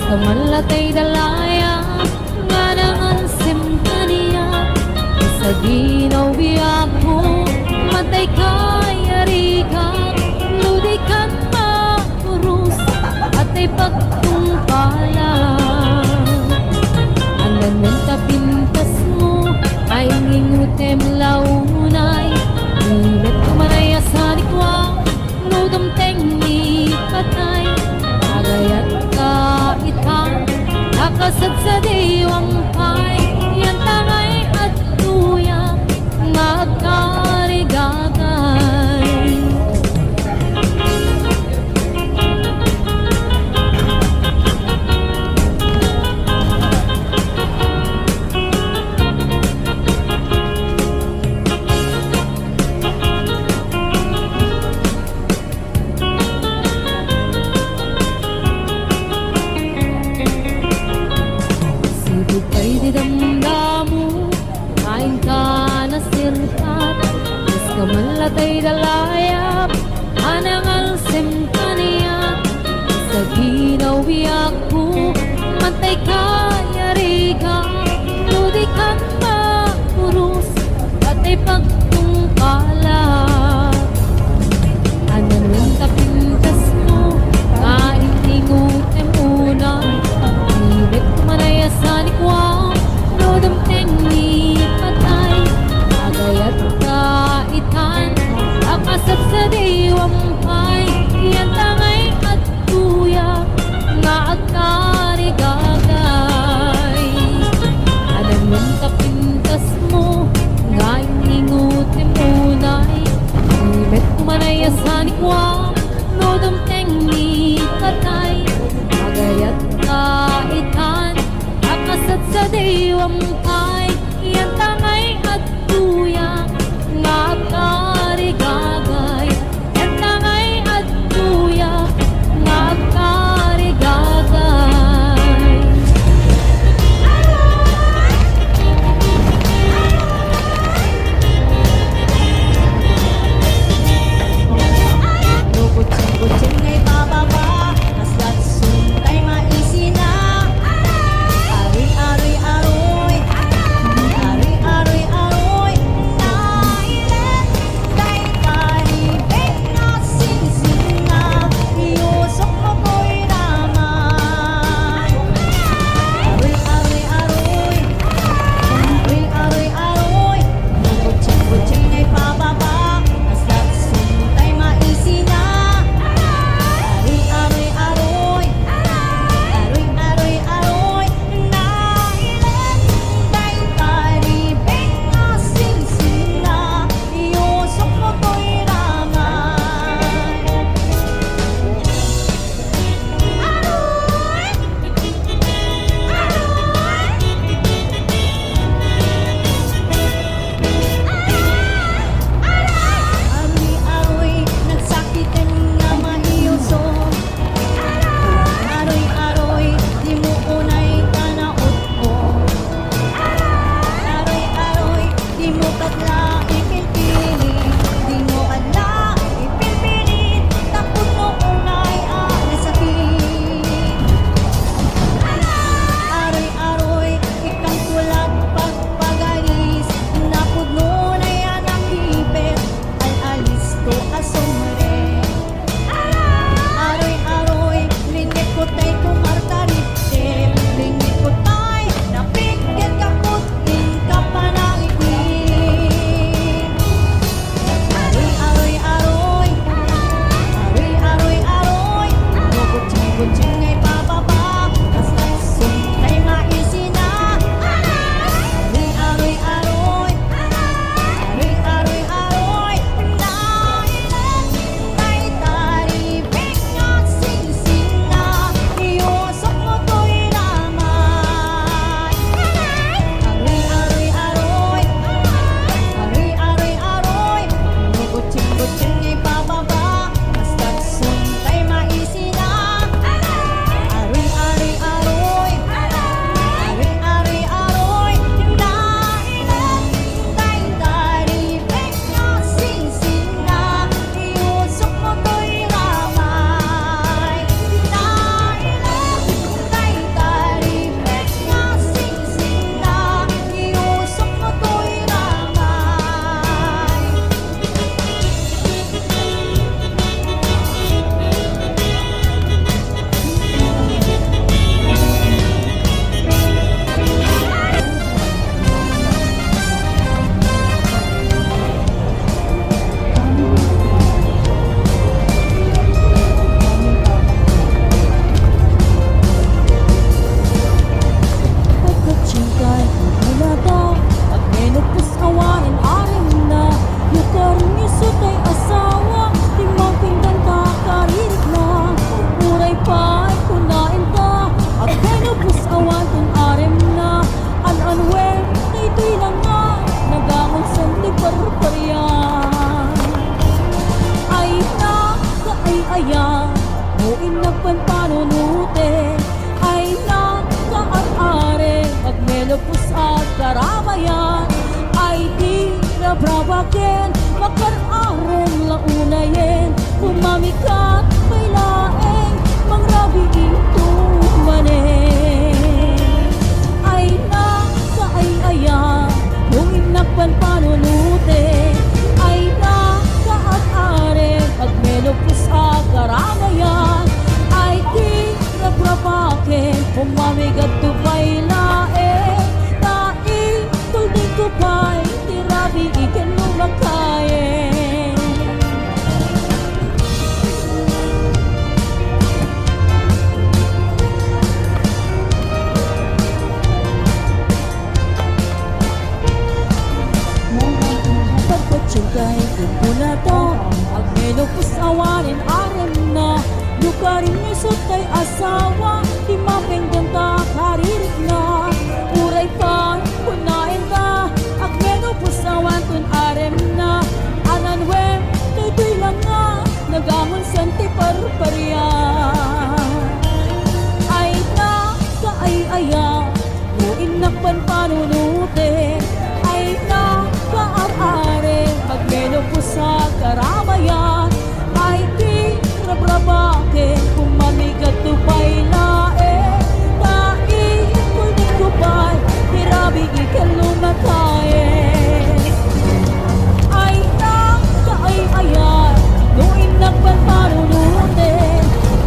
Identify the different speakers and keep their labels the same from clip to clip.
Speaker 1: Sa malatay dalaya nga nangansim kaniya sa ginawiyak mo matay kay arikak ludikan makurus at ay pagtungpala andan menta pintas mo ay ngingutem launay init kumanaya sa likwa nudom tengni patay agayat ka itang akasad sa diwang pay yan tangay at tuyang nagkarigagay Sibukay di pumamikat may laeng mangrabi ito manen. Ay na kaay-aya kung inakpan panunute, ay na kaag-are pagmelopos akaramayan, ay di nagrabaken pumamigat tupay laeng tai tulding kupay tirabi ikan lumakayen. Pagpatsugay kumpuna to agmelopos awanin arem na lukarin nisot kay asawa di mapenggan ta karirik na uray pa punain ta agmelopos awan tun arem na ananwem tuy lang nga nagamon senti parparya. Ay na kaay-aya mo inakpan panunute, ay na kaar-are pagmelopos sa karamayan, ay di rabrabaken pumamigat tupay laeng tai tulding kupay tirabi ikan lumakayen. Ay na kaay-ayan no inakpan panunute,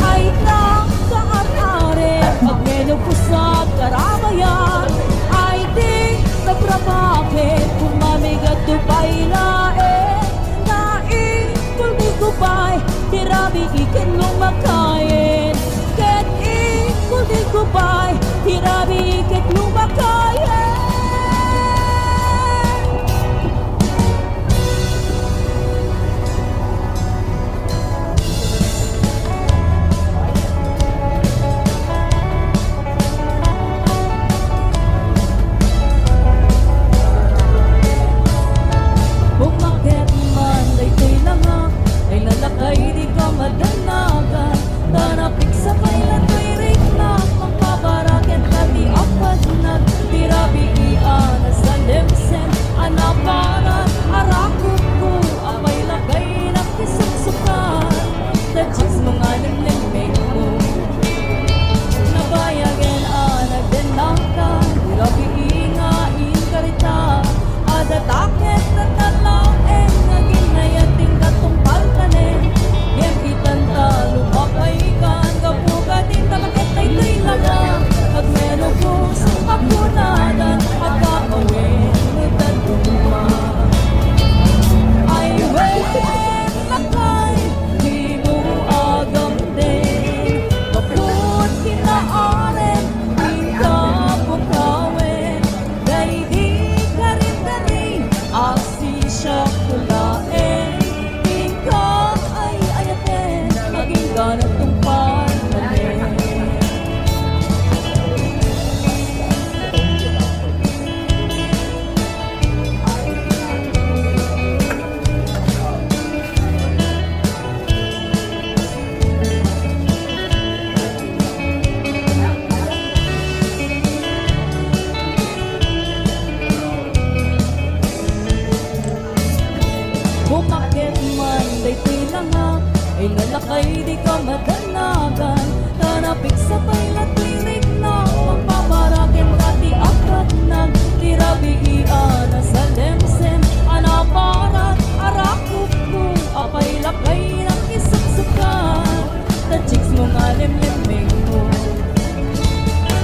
Speaker 1: ay na kaar-are pagmelopos sa karamayan, ay di nagrabaken pumamigat tupay laeng tai tulding kupay tirabi ikan lumakayen. Ket tulding kupay tirabi ikan lumakayen. Bumakit man daytoy lang nga ay lalakay di ka madanagan, tanapik sa kailan to'y riknak magpaparaket pati apat na tirabi iana sa lemsen anaparan arakot ko abay lagay ng kisuksukan the chicks mga lemlemeng mo nabayagen nagdenangka tirabi ingain karita adataket na talaeng naging nayating katong palkanen yan kitanta lumapay kan kapuga din tamakit ay tuy laga agmelopos akunadan at kakawin mudan tuma. Ay wen lakay di mo agam din kaput kinaaren ikapukawin day di karin-karin asi siya kulain ikaw ay ayaten maging ganat tumpal manin. Bumakit man daytoy lang nga ay lalakay di ka madanagan, tanapik sa paylat lirik na magpaparaket pati apat nag tirabi iana sa lemsen anaparat arakot ko apay lakay ng isuksukan the chicks mga lemlemeng mo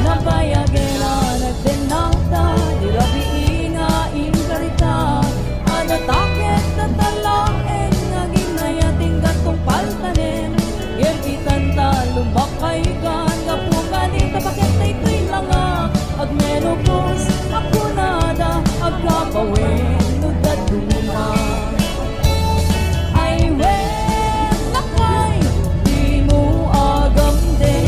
Speaker 1: nabayagen nagdenangta tirabi ingain karita adataket na talaeng naging nayating gatong paltanen yan kitanta lumakay kan kapungan itapaket na ito'y langa agmelopos akunada agkapawin nudad duma. Ay wen lakay di mo agam din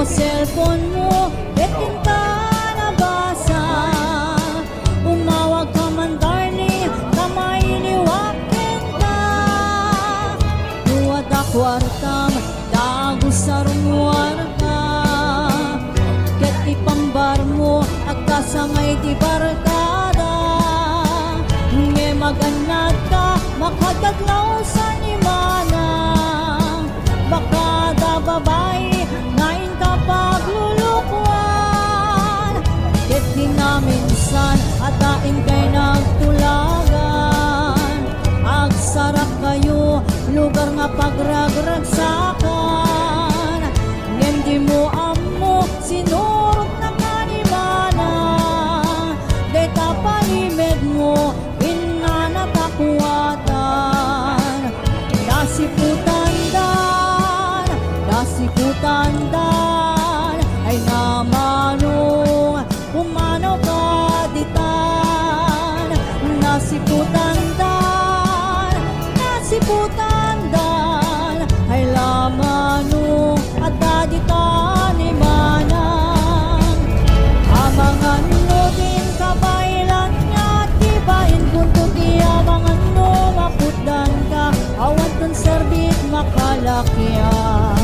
Speaker 1: cellphone mo, betin ka nabasa. Umawag ka man darling, kamay liwakin ka. Tuwad a kwartam, dago sa rumuarga. Ket ipambar mo, agkasamay di barkada. Nge maganad ka, makadadlaw sa nimana. Baka da babae, ngayon ka paglulukwan. Ket di na minsan, atain kay nagtulagan. Agsarap kayo, lugar nga pagragragsakan. Ngem di mo amo, sinurot na kanimana. Deta palimed mo, inanatakuatan. Nasiputan dan, nasiputan dan, ay namanong kumano ka ditan. Nasiputan dan, nasiputan dan, ay lamanong at daditan ni manang. Amangan mo din kabaylan nga tibain punto kiyamangan mo maputdan ka. Awan ton serbit makalakyan.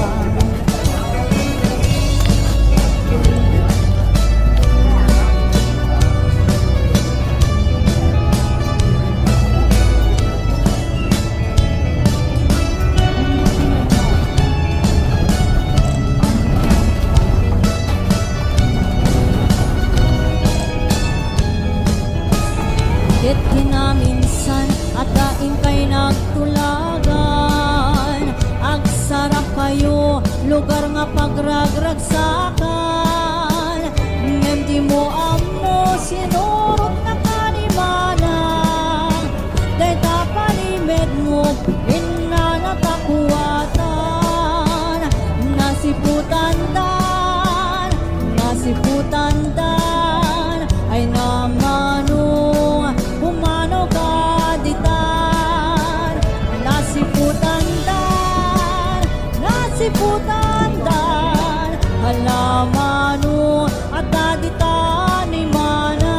Speaker 1: Ket kinaminsan at daing kay nagtulagan. Agsarap kayo, lugar nga pagragragsakan. Ngem di mo amo, sinurot na kanimanang. Dayta palimed mo, inanatakuatan. Nasiputan dan, nasiputan dan, ay namanong humano ka ditan. Nasiputan dan, nasiputan dan, halamano at daditan ni mana.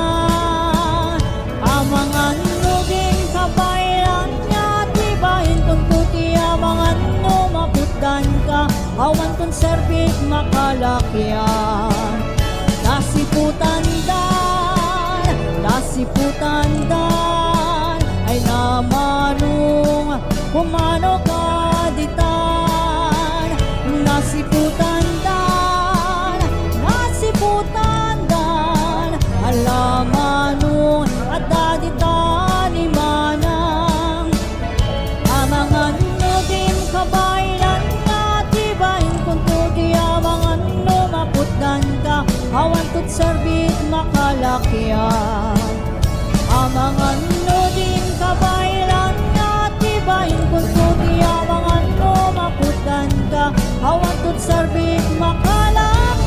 Speaker 1: Amangan no ding kabaylan niya tibahin kung puti. Amangan no maputdan ka, awan kung serbit makalakyan. Nasiputan dan, nasiputan dan, ay namanong humano ka ditan. Nasiputan dan, nasiputan dan, alamanong at daditan ni manang. Amangan no din kabaylan nga tibahin kung tudi. Amangan no maputdan ka, awan tot serbit makalakyan. Amangan no din kabaylan nga tibahin kung tudi. Amangan no maputdan ka, awan tot serbit makalakyan.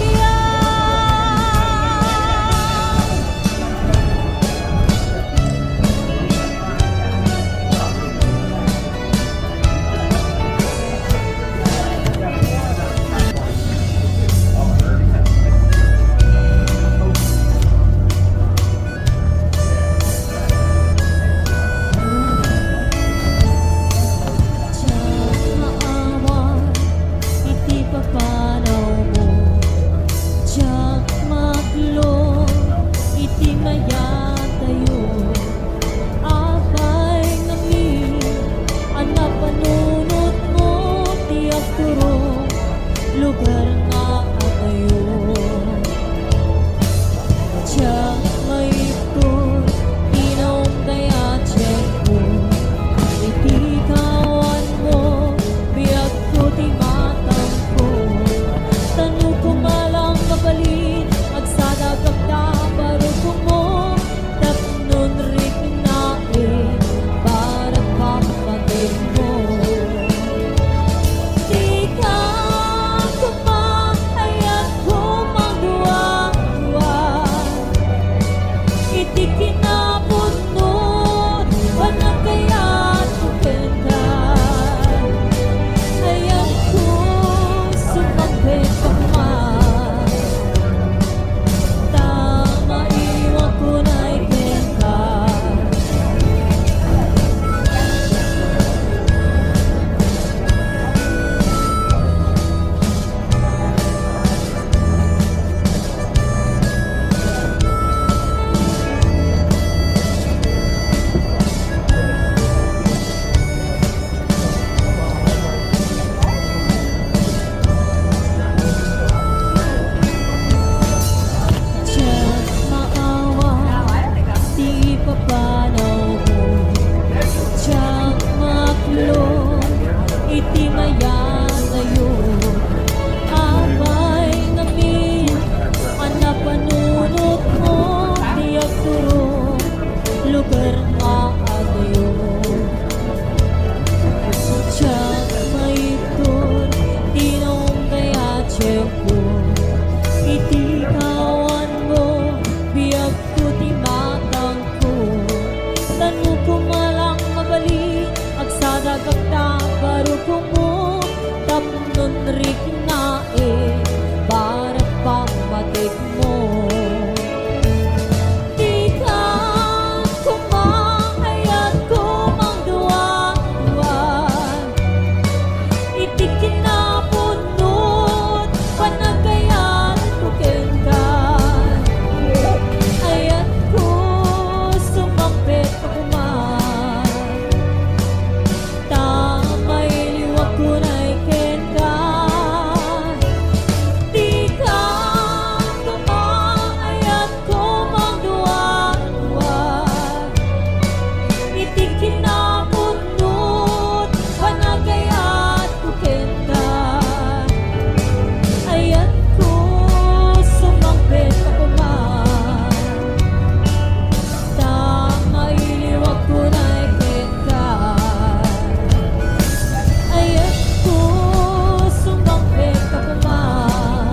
Speaker 1: iti kawan mo biag ko ti matang ko tanu ko malang mabali agsadagagda baro ko mo tapnon rik na barat pamatik mo di ka kumahayat ko mang duwa-duwan iti kinapunot panagayan ko kenka ayat ko sumampit ako man tamay liwag ko na'y kenka di ka kumaayat ko mang duwa-duwan iti kinapunot panagayat ko kenka ayat ko sumampit ako man tamay liwag ko na'y kenka ayat ko sumampit ako man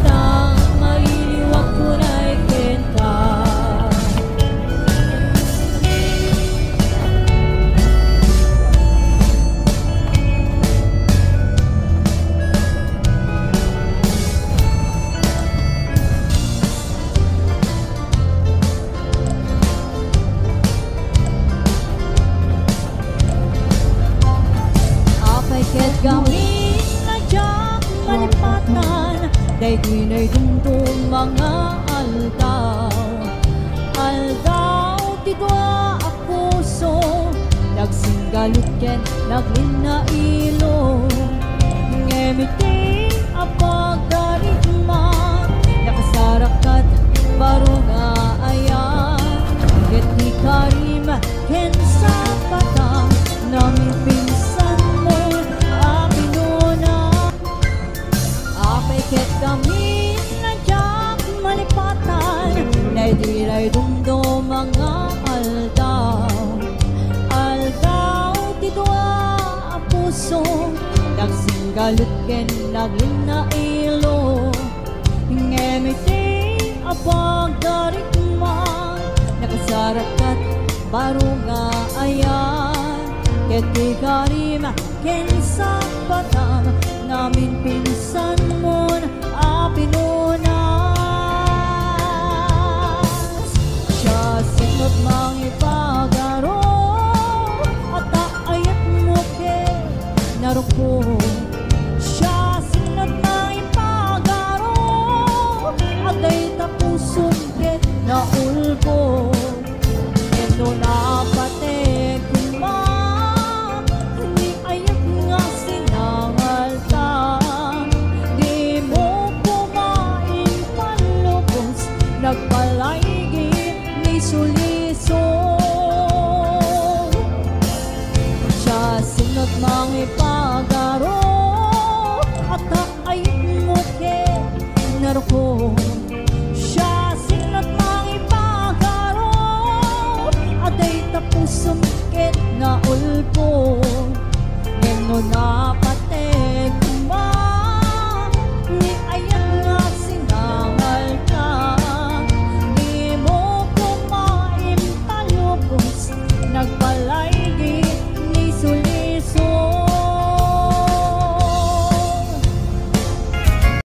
Speaker 1: tamay liwag ko na'y kenka apay ket gawin na diyak malipatan daytoy na'y dumdum mga aldaw ti dua a puso nagsinggalut ken naglinailo ngemiting a pagdarigma nakasarakat baro nga ayan ket ni karim ken sa patang namin pinsan mo aminuna apay ket kami nadyak malipatan naidiray dumdo mga aldaw ti dua a puso nagsinggalut ken naglinailo ngemiting a pagdarigma nakasarakat baro nga ayan ket ti karim ken sa patang namin pinsan